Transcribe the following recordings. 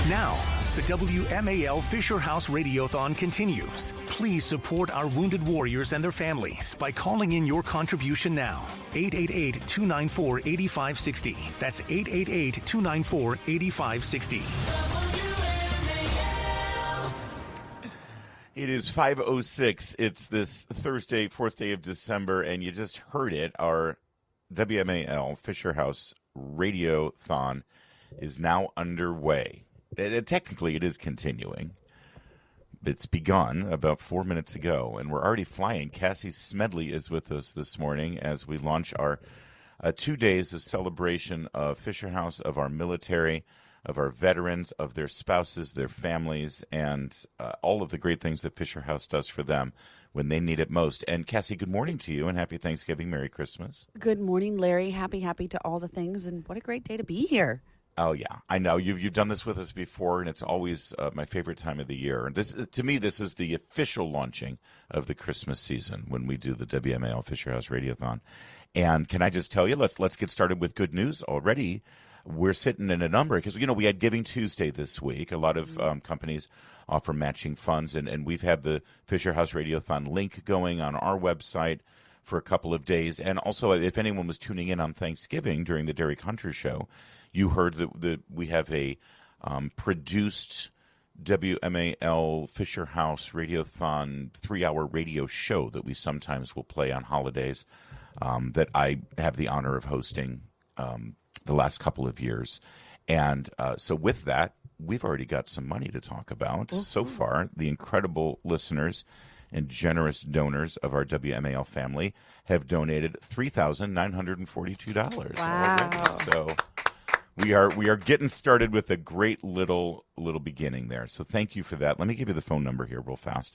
Now, the WMAL Fisher House Radiothon continues. Please support our wounded warriors and their families by calling in your contribution now. 888-294-8560. That's 888-294-8560. It is 5:06. It's this Thursday, 4th day of December, and you just heard it. Our WMAL Fisher House Radiothon is now underway. Technically, it is continuing. It's begun about 4 minutes ago, and we're already flying. Cassie Smedile is with us this morning as we launch our 2 days of celebration of Fisher House, of our military, of our veterans, of their spouses, their families, and all of the great things that Fisher House does for them when they need it most. And Cassie, good morning to you, and happy Thanksgiving, Merry Christmas. Good morning, Larry. Happy to all the things, and what a great day to be here. Oh, yeah. I know. You've done this with us before, and it's always my favorite time of the year. And this, to me, this is the official launching of the Christmas season when we do the WMAL Fisher House Radiothon. And can I just tell you, let's get started with good news already. We're sitting in a number because, we had Giving Tuesday this week. A lot of companies offer matching funds, and we've had the Fisher House Radiothon link going on our website for a couple of days. And also, if anyone was tuning in on Thanksgiving during the Derek Hunter Show, you heard that we have a produced WMAL Fisher House Radiothon 3-hour radio show that we sometimes will play on holidays that I have the honor of hosting the last couple of years. And so with that, we've already got some money to talk about. Mm-hmm. So far, the incredible listeners and generous donors of our WMAL family have donated $3,942 already. So we are getting started with a great little beginning there. So thank you for that. Let me give you the phone number here real fast.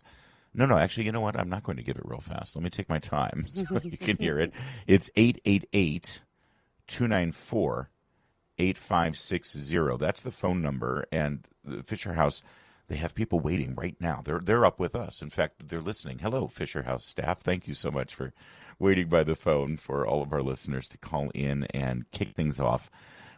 No, actually, you know what? I'm not going to give it real fast. Let me take my time so you can hear it. It's 888-294-8560. That's the phone number. And the Fisher House, they have people waiting right now. They're up with us. In fact, they're listening. Hello, Fisher House staff. Thank you so much for waiting by the phone for all of our listeners to call in and kick things off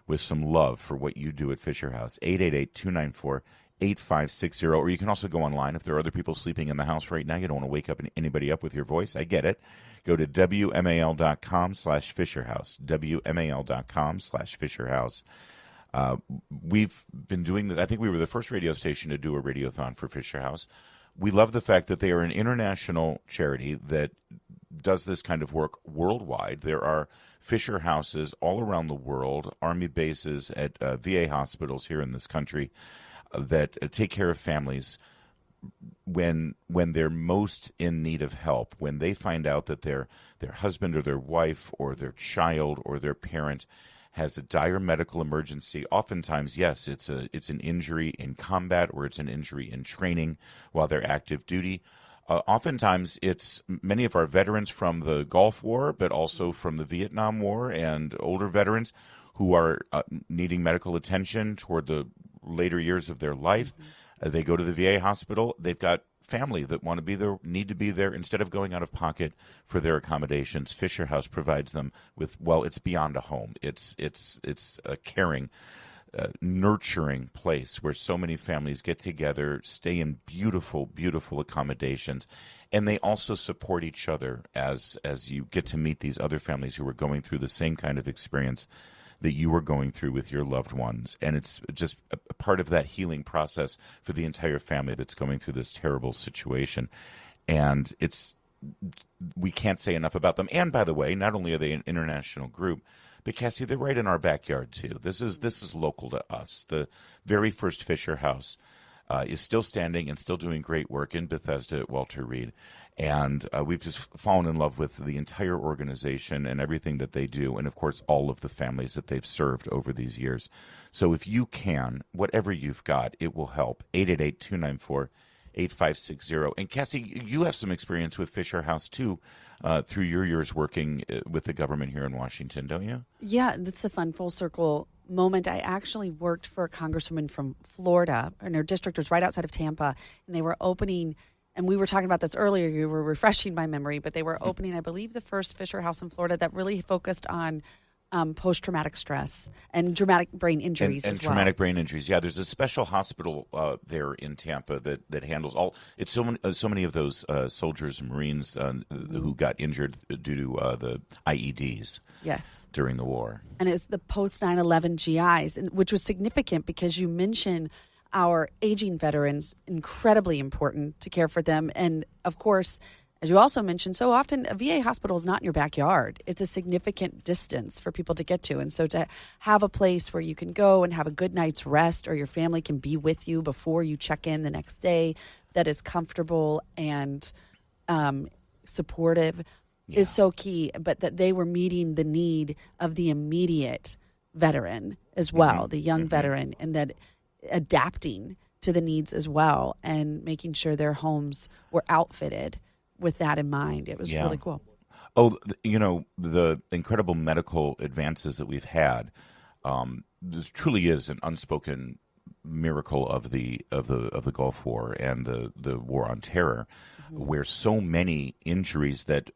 with some love for what you do at Fisher House. 888-294-8560. Or you can also go online if there are other people sleeping in the house right now. You don't want to wake up anybody up with your voice. I get it. Go to WMAL.com/Fisher House. WMAL.com/Fisher House. We've been doing this. I think we were the first radio station to do a radiothon for Fisher House. We love the fact that they are an international charity that does this kind of work worldwide. There are Fisher Houses all around the world, Army bases at VA hospitals here in this country that take care of families when they're most in need of help, when they find out that their husband or their wife or their child or their parent has a dire medical emergency. Oftentimes, yes, it's an injury in combat or it's an injury in training while they're active duty. Oftentimes, it's many of our veterans from the Gulf War, but also from the Vietnam War and older veterans who are needing medical attention toward the later years of their life. Mm-hmm. They go to the VA hospital. They've got family that want to be there, need to be there. Instead of going out of pocket for their accommodations, Fisher House provides them with, it's beyond a home. It's a caring, nurturing place where so many families get together, stay in beautiful, beautiful accommodations, and they also support each other as you get to meet these other families who are going through the same kind of experience that you are going through with your loved ones. And it's just a part of that healing process for the entire family that's going through this terrible situation. And we can't say enough about them. And by the way, not only are they an international group, but Cassie, they're right in our backyard too. This is local to us. The very first Fisher House is still standing and still doing great work in Bethesda at Walter Reed. And we've just fallen in love with the entire organization and everything that they do, and, of course, all of the families that they've served over these years. So if you can, whatever you've got, it will help. 888-294-8560. And, Cassie, you have some experience with Fisher House, too, through your years working with the government here in Washington, don't you? Yeah, that's a fun full circle moment. I actually worked for a congresswoman from Florida, and her district was right outside of Tampa, and they were opening, and we were talking about this earlier, you were refreshing my memory, but they were opening, I believe, the first Fisher House in Florida that really focused on post-traumatic stress and traumatic brain injuries and as well. traumatic brain injuries. Yeah, there's a special hospital there in Tampa that handles all. It's so many of those soldiers and Marines who got injured due to the IEDs. Yes. During the war. And it was the post 9/11 GIs, which was significant because you mentioned our aging veterans, incredibly important to care for them. And of course, as you also mentioned, so often a VA hospital is not in your backyard. It's a significant distance for people to get to. And so to have a place where you can go and have a good night's rest, or your family can be with you before you check in the next day, that is comfortable and supportive is so key. But that they were meeting the need of the immediate veteran as well, the young veteran, and that adapting to the needs as well and making sure their homes were outfitted with that in mind. It was really cool. Oh, the incredible medical advances that we've had. This truly is an unspoken miracle of the Gulf War and the war on terror, where so many injuries that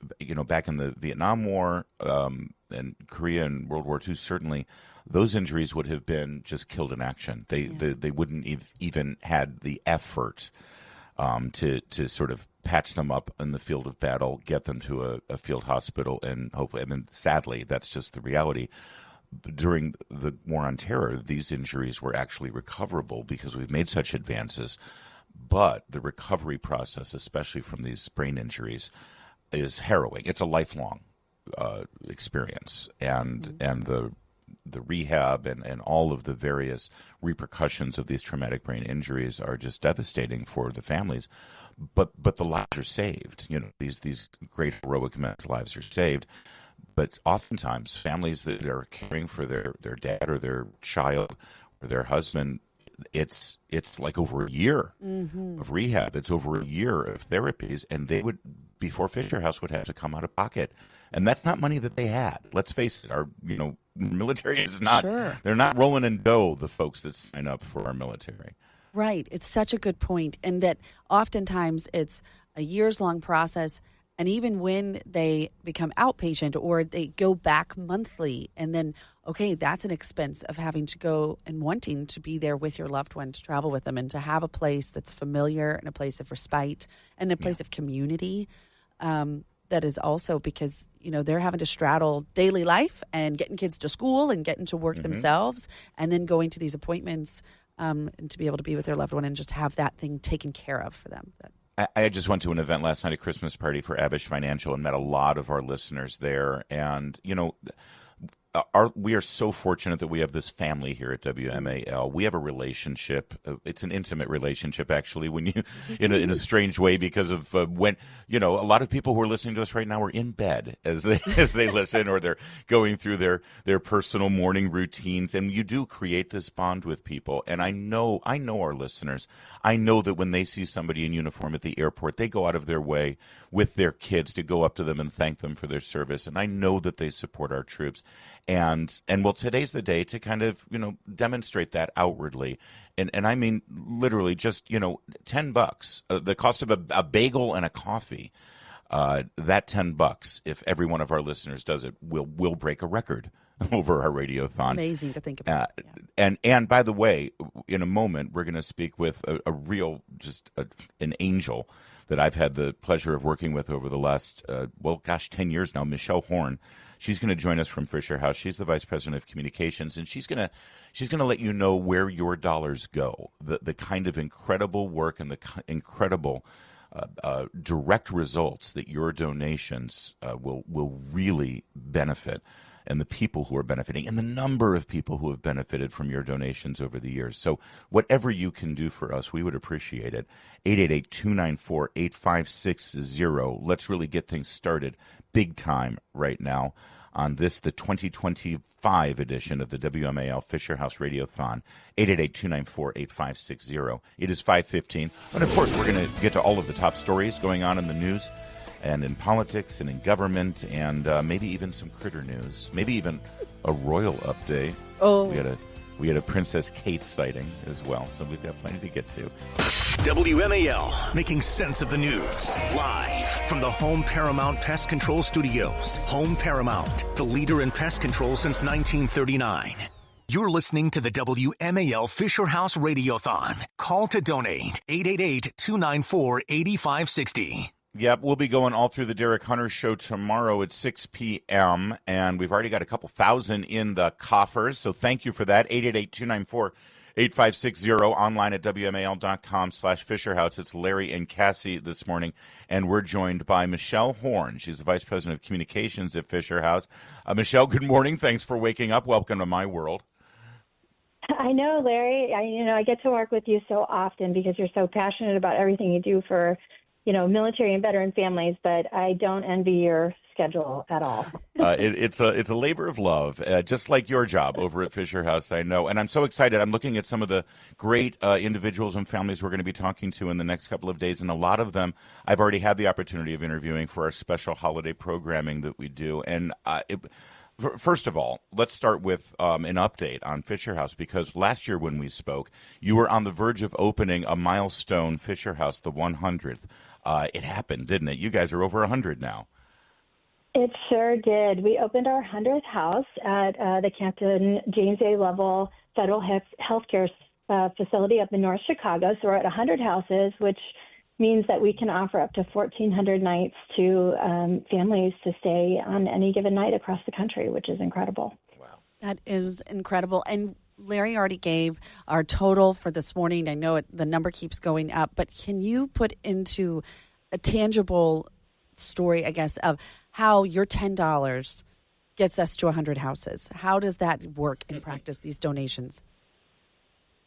back in the Vietnam War and Korea and World War II, certainly those injuries would have been just killed in action. They wouldn't even had the effort to sort of patch them up in the field of battle, get them to a field hospital, and hopefully, and then sadly, that's just the reality. During the war on terror, these injuries were actually recoverable because we've made such advances. But the recovery process, especially from these brain injuries, is harrowing. It's a lifelong experience, and the rehab and all of the various repercussions of these traumatic brain injuries are just devastating for the families. But the lives are saved. These great heroic men's lives are saved. But oftentimes, families that are caring for their dad or their child or their husband, it's like over a year of rehab. It's over a year of therapies, and they would, before Fisher House, would have to come out of pocket. And that's not money that they had. Let's face it, our military is not, they're not rolling in dough, the folks that sign up for our military. Right. It's such a good point. And that oftentimes it's a years-long process. And even when they become outpatient or they go back monthly, and then, okay, that's an expense of having to go and wanting to be there with your loved one, to travel with them, and to have a place that's familiar and a place of respite and a place of community. That is also because, they're having to straddle daily life and getting kids to school and getting to work themselves, and then going to these appointments and to be able to be with their loved one and just have that thing taken care of for them. I just went to an event last night, a Christmas party for Abish Financial, and met a lot of our listeners there. And, we are so fortunate that we have this family here at WMAL. We have a relationship. It's an intimate relationship, actually, when you, in a strange way, because of when, a lot of people who are listening to us right now are in bed as they listen, or they're going through their personal morning routines. And you do create this bond with people. And I know our listeners. I know that when they see somebody in uniform at the airport, they go out of their way with their kids to go up to them and thank them for their service. And I know that they support our troops. And well, today's the day to kind of, demonstrate that outwardly. And I mean, literally just, $10, the cost of a bagel and a coffee, that $10, if every one of our listeners does it, will break a record over our radiothon. It's amazing to think about. And by the way, in a moment, we're going to speak with a real, an angel that I've had the pleasure of working with over the last, 10 years now, Michelle Horn. She's going to join us from Fisher House. She's the Vice President of Communications, and she's going to let you know where your dollars go, the kind of incredible work and the incredible direct results that your donations will really benefit, and the people who are benefiting, and the number of people who have benefited from your donations over the years. So whatever you can do for us, we would appreciate it. 888-294-8560. Let's really get things started big time right now on this, the 2025 edition of the WMAL Fisher House Radiothon. 888-294-8560. It is 5:15. And of course, we're going to get to all of the top stories going on in the news and in politics and in government, and maybe even some critter news, maybe even a royal update. Oh, we had We had a Princess Kate sighting as well, so we've got plenty to get to. WMAL, making sense of the news. Live from the Home Paramount Pest Control Studios. Home Paramount, the leader in pest control since 1939. You're listening to the WMAL Fisher House Radiothon. Call to donate, 888-294-8560. Yep, we'll be going all through the Derek Hunter Show tomorrow at 6 p.m., and we've already got a couple thousand in the coffers, so thank you for that. 888-294-8560, online at WMAL.com/FisherHouse. It's Larry and Cassie this morning, and we're joined by Michelle Horn. She's the Vice President of Communications at Fisher House. Michelle, good morning. Thanks for waking up. Welcome to my world. I know, Larry. I get to work with you so often because you're so passionate about everything you do for military and veteran families, but I don't envy your schedule at all. It's a labor of love, just like your job over at Fisher House, I know. And I'm so excited. I'm looking at some of the great individuals and families we're going to be talking to in the next couple of days, and a lot of them I've already had the opportunity of interviewing for our special holiday programming that we do. And first of all, let's start with an update on Fisher House, because last year when we spoke, you were on the verge of opening a milestone Fisher House, the 100th. It happened, didn't it? You guys are over 100 now. It sure did. We opened our 100th house at the Campton James A. Lovell Federal Healthcare Facility up in North Chicago. So we're at 100 houses, which means that we can offer up to 1,400 nights to families to stay on any given night across the country, which is incredible. Wow. That is incredible. And Larry already gave our total for this morning. I know the number keeps going up, but can you put into a tangible story, I guess, of how your $10 gets us to 100 houses? How does that work in practice, these donations?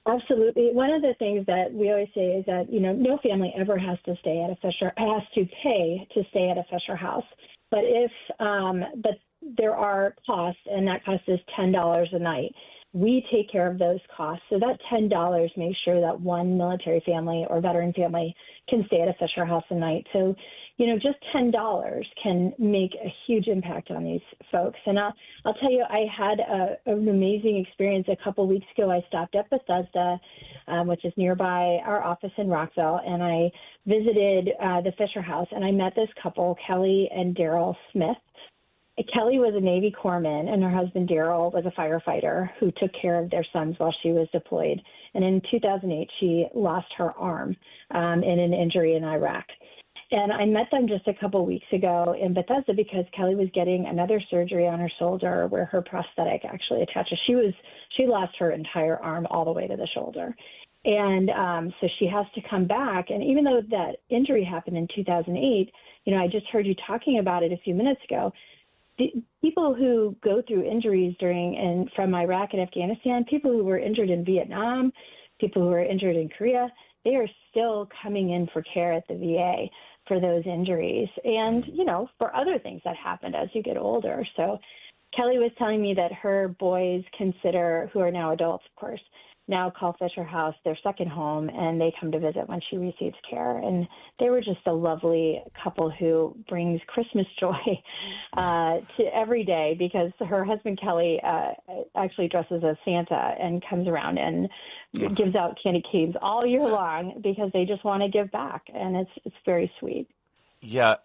Absolutely. One of the things that we always say is that, no family ever has to pay to stay at a Fisher House. But but there are costs, and that cost is $10 a night. We take care of those costs. So that $10 makes sure that one military family or veteran family can stay at a Fisher House a night. So, just $10 can make a huge impact on these folks. And I'll tell you, I had an amazing experience a couple weeks ago. I stopped at Bethesda, which is nearby our office in Rockville, and I visited the Fisher House, and I met this couple, Kelly and Daryl Smith. Kelly was a Navy corpsman, and her husband, Daryl, was a firefighter who took care of their sons while she was deployed. And in 2008, she lost her arm in an injury in Iraq. And I met them just a couple weeks ago in Bethesda because Kelly was getting another surgery on her shoulder where her prosthetic actually attaches. She lost her entire arm all the way to the shoulder. And so she has to come back. And even though that injury happened in 2008, I just heard you talking about it a few minutes ago. The people who go through injuries from Iraq and Afghanistan, people who were injured in Vietnam, people who were injured in Korea, they are still coming in for care at the VA for those injuries and, for other things that happened as you get older. So Kelly was telling me that her boys who are now adults, of course, now call Fisher House their second home, and they come to visit when she receives care. And they were just a lovely couple who brings Christmas joy to every day, because her husband, Kelly, actually dresses as Santa and comes around and gives out candy canes all year long because they just want to give back. And it's very sweet. Yeah,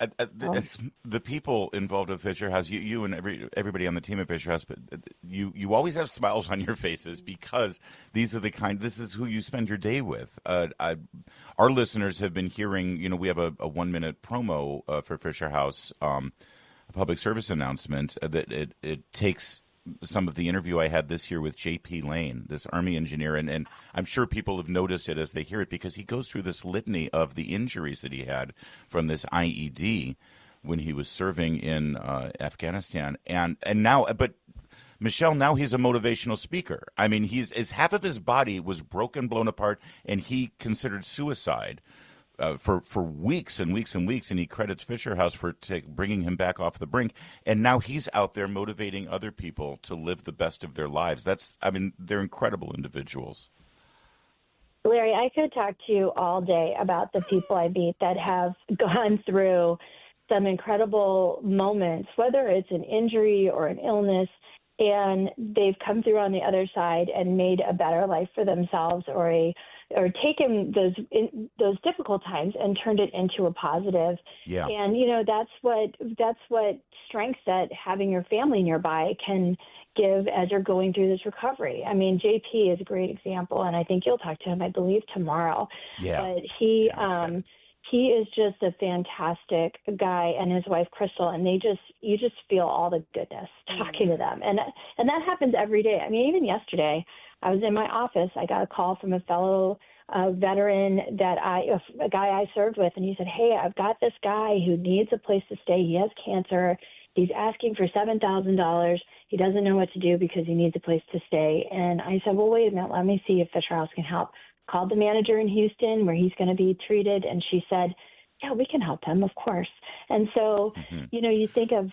the people involved with Fisher House, you and everybody on the team at Fisher House, but you always have smiles on your faces because this is who you spend your day with. Our listeners have been hearing, we have a 1-minute promo for Fisher House, a public service announcement that it takes some of the interview I had this year with J.P. Lane, this Army engineer, and I'm sure people have noticed it as they hear it because he goes through this litany of the injuries that he had from this IED when he was serving in Afghanistan, and now, but Michelle, now he's a motivational speaker. I mean, half of his body was broken, blown apart, and he considered suicide for weeks and weeks and weeks, and he credits Fisher House for bringing him back off the brink. And now he's out there motivating other people to live the best of their lives. They're incredible individuals. Larry, I could talk to you all day about the people I meet that have gone through some incredible moments, whether it's an injury or an illness, and they've come through on the other side and made a better life for themselves, or taken those difficult times and turned it into a positive. Yeah. And that's what strength that having your family nearby can give as you're going through this recovery. I mean, JP is a great example, and I think you'll talk to him, I believe, tomorrow. Yeah. But he is just a fantastic guy, and his wife Crystal, and you just feel all the goodness talking to them, and that happens every day. I mean, even yesterday, I was in my office. I got a call from a fellow veteran a guy I served with, and he said, "Hey, I've got this guy who needs a place to stay. He has cancer. He's asking for $7,000. He doesn't know what to do because he needs a place to stay." And I said, "Well, wait a minute. Let me see if Fisher House can help." Called the manager in Houston where he's going to be treated, and she said, "Yeah, we can help him, of course." And so, you think of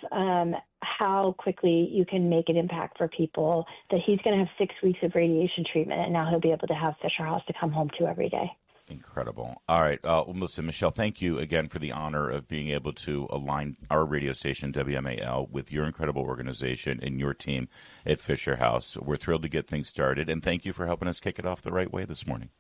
how quickly you can make an impact for people, that he's going to have 6 weeks of radiation treatment, and now he'll be able to have Fisher House to come home to every day. Incredible. All right. Listen, Michelle, thank you again for the honor of being able to align our radio station, WMAL, with your incredible organization and your team at Fisher House. We're thrilled to get things started, and thank you for helping us kick it off the right way this morning.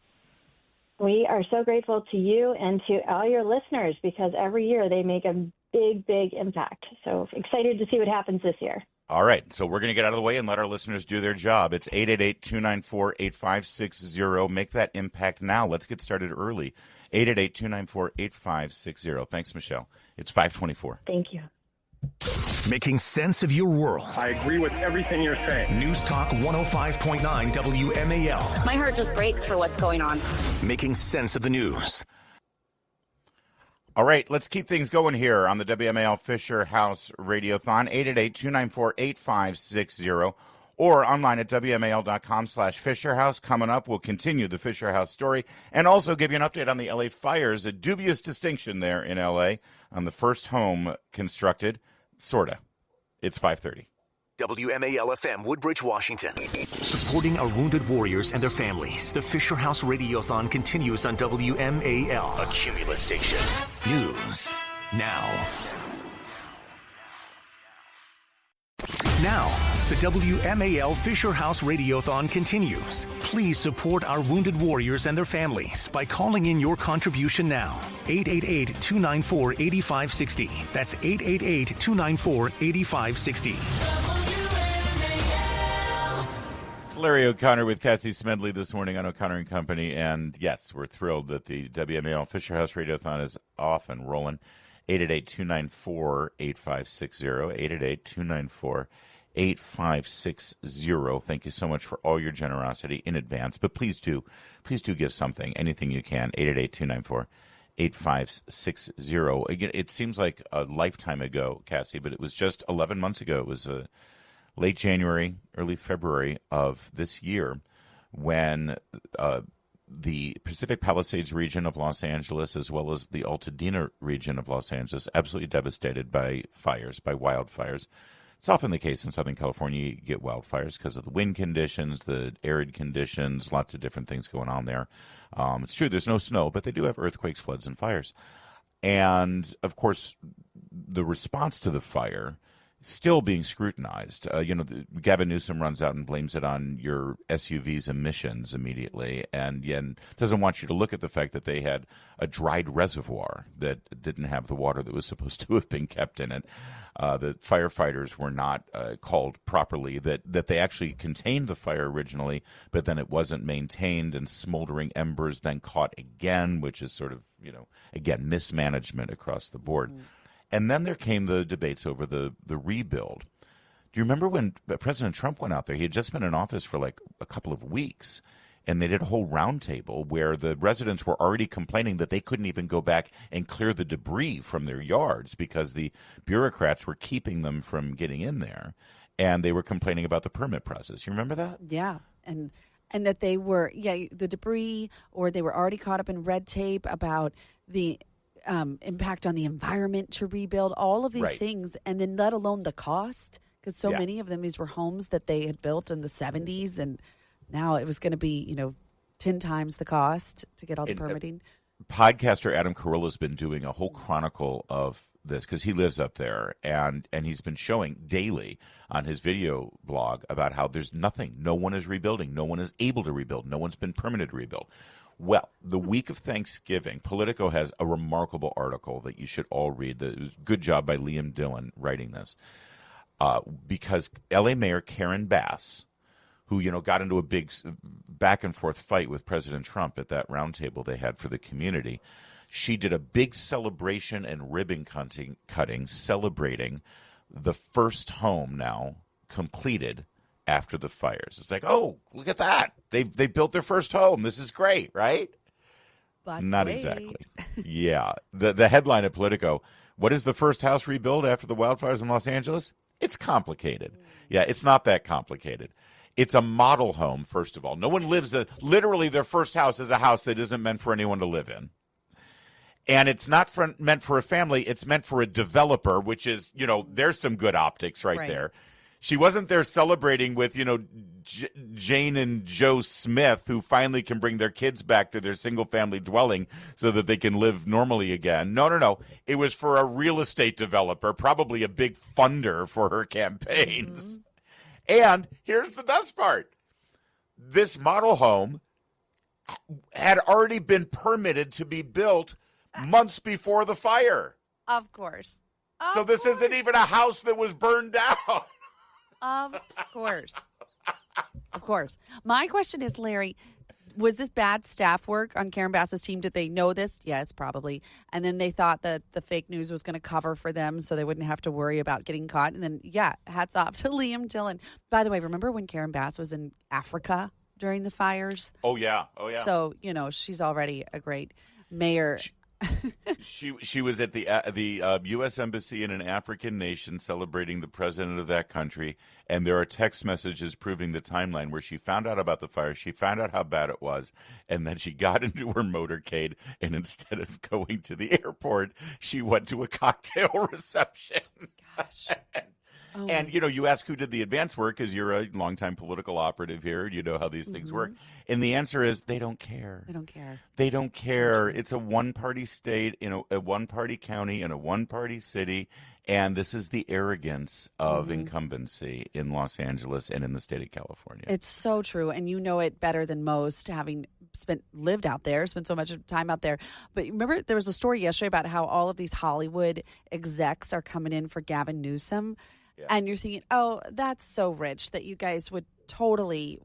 We are so grateful to you and to all your listeners, because every year they make a big, big impact. So excited to see what happens this year. All right, so we're going to get out of the way and let our listeners do their job. It's 888-294-8560. Make that impact now. Let's get started early. 888-294-8560. Thanks, Michelle. It's 5:24. Thank you. Making sense of your world. I agree with everything you're saying. News Talk 105.9 WMAL. My heart just breaks for what's going on. Making sense of the news. All right, let's keep things going here on the WMAL Fisher House Radiothon, 888-294-8560, or online at WMAL.com/FisherHouse. Coming up, we'll continue the Fisher House story and also give you an update on the L.A. fires, a dubious distinction there in L.A. on the first home constructed, sorta. It's 5:30. WMAL-FM, Woodbridge, Washington. Supporting our wounded warriors and their families. The Fisher House Radiothon continues on WMAL, a Cumulus station. News now. Now, the WMAL Fisher House Radiothon continues. Please support our wounded warriors and their families by calling in your contribution now. 888-294-8560. That's 888-294-8560. It's Larry O'Connor with Cassie Smedile this morning on O'Connor and Company. And yes, we're thrilled that the WMAL Fisher House Radiothon is off and rolling. 888-294-8560. 888-294-8560. Thank you so much for all your generosity in advance. But please do give something, anything you can. 888-294-8560. Again, it seems like a lifetime ago, Cassie, but it was just 11 months ago. It was late January, early February of this year when the Pacific Palisades region of Los Angeles, as well as the Altadena region of Los Angeles, absolutely devastated by fires, by wildfires. It's often the case in Southern California, you get wildfires because of the wind conditions, the arid conditions, lots of different things going on there. It's true, there's no snow, but they do have earthquakes, floods, and fires. And, of course, the response to the fire still being scrutinized. Gavin Newsom runs out and blames it on your SUV's emissions immediately, and doesn't want you to look at the fact that they had a dried reservoir that didn't have the water that was supposed to have been kept in it. That firefighters were not called properly, that they actually contained the fire originally, but then it wasn't maintained, and smoldering embers then caught again, which is sort of, again, mismanagement across the board. And then there came the debates over the rebuild. Do you remember when President Trump went out there? He had just been in office for like a couple of weeks, and they did a whole roundtable where the residents were already complaining that they couldn't even go back and clear the debris from their yards because the bureaucrats were keeping them from getting in there, and they were complaining about the permit process. You remember that? Yeah, and that they were, the debris, or they were already caught up in red tape about the impact on the environment to rebuild, all of these things, and then let alone the cost, because so many of them, these were homes that they had built in the 70s, and now it was going to be 10 times the cost to get all the permitting. Podcaster Adam Carolla has been doing a whole chronicle of this because he lives up there, and he's been showing daily on his video blog about how there's nothing. No one is rebuilding. No one is able to rebuild. No one's been permitted to rebuild. Well, the week of Thanksgiving, Politico has a remarkable article that you should all read. Good job by Liam Dillon writing this. Because L.A. Mayor Karen Bass, who, got into a big back and forth fight with President Trump at that roundtable they had for the community, she did a big celebration and ribbon cutting celebrating the first home now completed after the fires. It's like, oh, look at that. They built their first home. This is great, right? But not wait. exactly. Yeah. The headline at Politico, what is the first house rebuilt after the wildfires in Los Angeles? It's complicated. Yeah, it's not that complicated. It's a model home, first of all. No one lives literally their first house is a house that isn't meant for anyone to live in. And it's not meant for a family. It's meant for a developer, which is, there's some good optics right there. She wasn't there celebrating with, Jane and Joe Smith, who finally can bring their kids back to their single-family dwelling so that they can live normally again. No. It was for a real estate developer, probably a big funder for her campaigns. Mm-hmm. And here's the best part. This model home had already been permitted to be built months before the fire. Of course. So this isn't even a house that was burned down. Of course. Of course. My question is, Larry, was this bad staff work on Karen Bass's team? Did they know this? Yes, probably. And then they thought that the fake news was going to cover for them so they wouldn't have to worry about getting caught. And then, hats off to Liam Dillon. By the way, remember when Karen Bass was in Africa during the fires? Oh, yeah. So, she's already a great mayor. She was at the U.S. Embassy in an African nation celebrating the president of that country, and there are text messages proving the timeline where she found out about the fire, she found out how bad it was, and then she got into her motorcade, and instead of going to the airport, she went to a cocktail reception. Gosh. Oh. And, you ask who did the advance work because you're a longtime political operative here. You know how these things work. And the answer is they don't care. They don't care. It's a one-party state, a one-party county, in a one-party city. And this is the arrogance of incumbency in Los Angeles and in the state of California. It's so true. And you know it better than most, having lived out there, spent so much time out there. But remember, there was a story yesterday about how all of these Hollywood execs are coming in for Gavin Newsom. Yeah. And you're thinking, oh, that's so rich that you guys would totally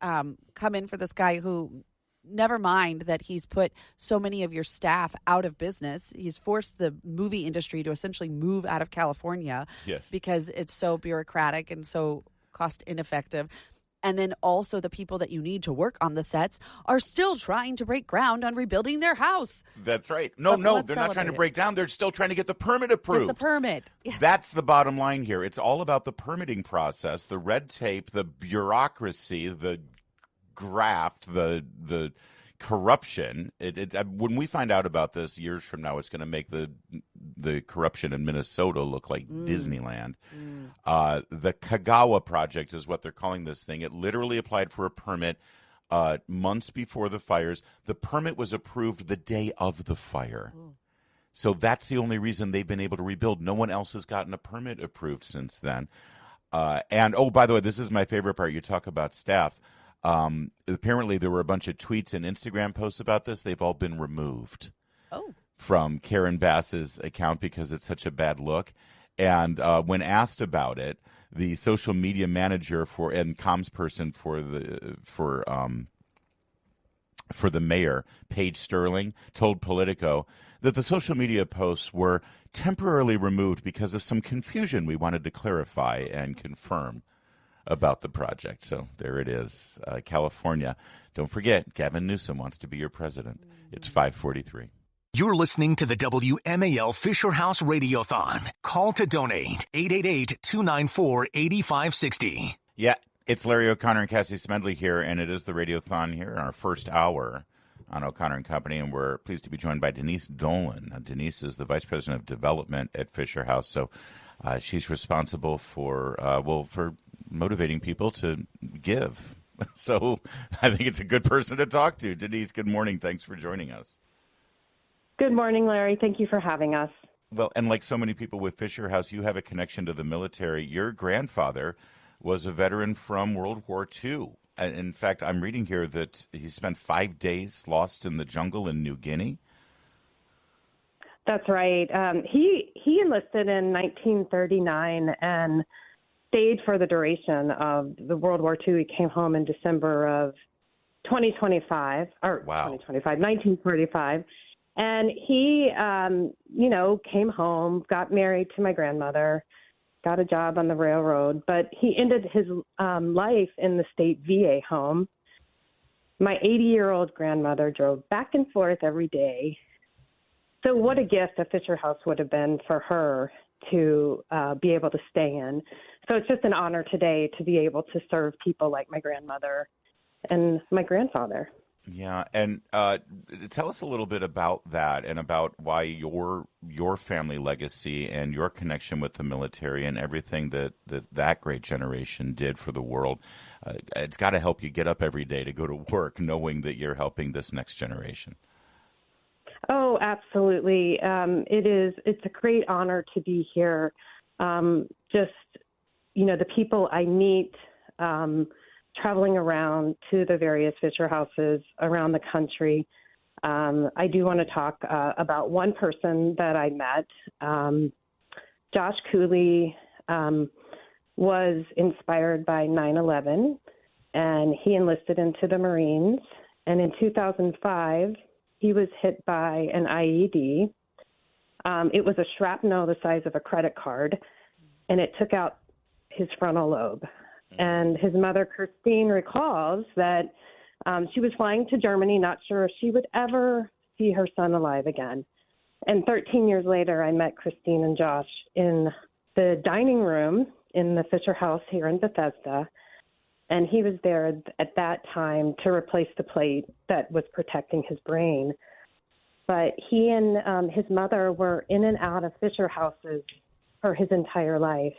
come in for this guy who, never mind that he's put so many of your staff out of business. He's forced the movie industry to essentially move out of California because it's so bureaucratic and so cost ineffective. And then also the people that you need to work on the sets are still trying to break ground on rebuilding their house. That's right. No, they're not trying to break down. They're still trying to get the permit approved. Get the permit. Yeah. That's the bottom line here. It's all about the permitting process, the red tape, the bureaucracy, the graft, the corruption. When we find out about this years from now, it's going to make the corruption in Minnesota look like Disneyland. The Kagawa Project is what they're calling this thing. It literally applied for a permit months before the fires. The permit was approved the day of the fire. So that's the only reason they've been able to rebuild. No one else has gotten a permit approved since then. And, by the way, this is my favorite part. You talk about staff. Apparently there were a bunch of tweets and Instagram posts about this. They've all been removed from Karen Bass's account because it's such a bad look. And when asked about it, the social media manager and comms person for the mayor, Paige Sterling, told Politico that the social media posts were temporarily removed because of some confusion we wanted to clarify and confirm about the project. So there it is, California. Don't forget, Gavin Newsom wants to be your president. It's 5:43. You're listening to the WMAL Fisher House Radiothon. Call to donate, 888-294-8560. Yeah, it's Larry O'Connor and Cassie Smedile here, and it is the Radiothon here in our first hour on O'Connor and Company, and we're pleased to be joined by Denise Dolan. Denise is the Vice President of Development at Fisher House, so she's responsible for motivating people to give. So I think it's a good person to talk to. Denise, good morning. Thanks for joining us. Good morning, Larry. Thank you for having us. Well, and like so many people with Fisher House, you have a connection to the military. Your grandfather was a veteran from World War II. In fact, I'm reading here that he spent 5 days lost in the jungle in New Guinea. That's right. He enlisted in 1939 and stayed for the duration of the World War II. He came home in December of 1945. And he, came home, got married to my grandmother, got a job on the railroad, but he ended his life in the state VA home. My 80-year-old grandmother drove back and forth every day. So what a gift a Fisher House would have been for her to be able to stay in. So it's just an honor today to be able to serve people like my grandmother and my grandfather. Yeah, and tell us a little bit about that and about why your family legacy and your connection with the military and everything that great generation did for the world. It's got to help you get up every day to go to work knowing that you're helping this next generation. Oh, absolutely. It's a great honor to be here. The people I meet traveling around to the various Fisher Houses around the country. I do want to talk about one person that I met. Josh Cooley was inspired by 9/11, and he enlisted into the Marines. And in 2005, he was hit by an IED. It was a shrapnel the size of a credit card, and it took out his frontal lobe. And his mother, Christine, recalls that she was flying to Germany, not sure if she would ever see her son alive again. And 13 years later, I met Christine and Josh in the dining room in the Fisher House here in Bethesda. And he was there at that time to replace the plate that was protecting his brain. But he and his mother were in and out of Fisher Houses for his entire life.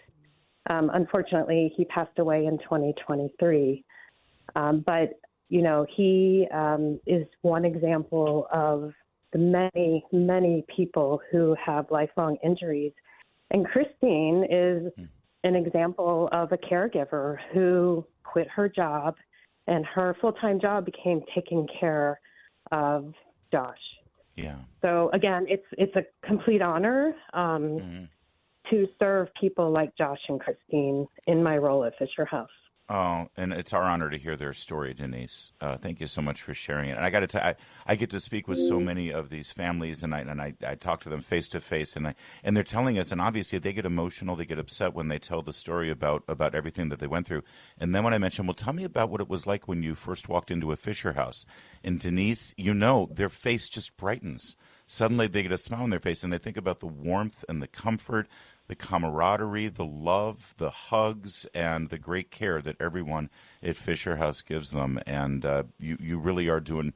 Unfortunately, he passed away in 2023. But he is one example of the many, many people who have lifelong injuries. And Christine is an example of a caregiver who quit her job, and her full-time job became taking care of Josh. Yeah. So again, it's a complete honor to serve people like Josh and Christine in my role at Fisher House. Oh, and it's our honor to hear their story, Denise. Thank you so much for sharing it. And I got to tell you, I get to speak with so many of these families, and I talk to them face to face, and they're telling us, and obviously they get emotional, they get upset when they tell the story about everything that they went through. And then when I mention, well, tell me about what it was like when you first walked into a Fisher House. And Denise, their face just brightens. Suddenly they get a smile on their face, and they think about the warmth and the comfort, the camaraderie, the love, the hugs, and the great care that everyone at Fisher House gives them. And you really are doing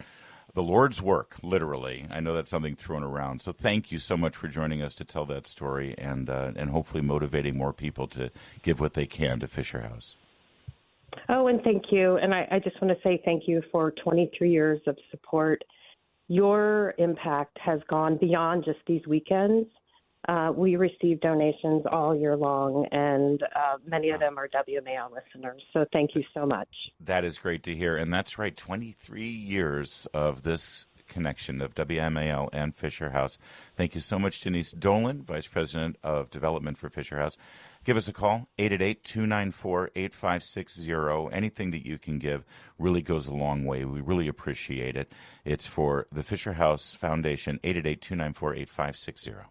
the Lord's work, literally. I know that's something thrown around. So thank you so much for joining us to tell that story and hopefully motivating more people to give what they can to Fisher House. Oh, and thank you. And I just want to say thank you for 23 years of support. Your impact has gone beyond just these weekends. We receive donations all year long, and many of them are WMAL listeners. So thank you so much. That is great to hear. And that's right, 23 years of this connection of WMAL and Fisher House. Thank you so much, Denise Dolan, Vice President of Development for Fisher House. Give us a call, 888-294-8560. Anything that you can give really goes a long way. We really appreciate it. It's for the Fisher House Foundation, 888-294-8560.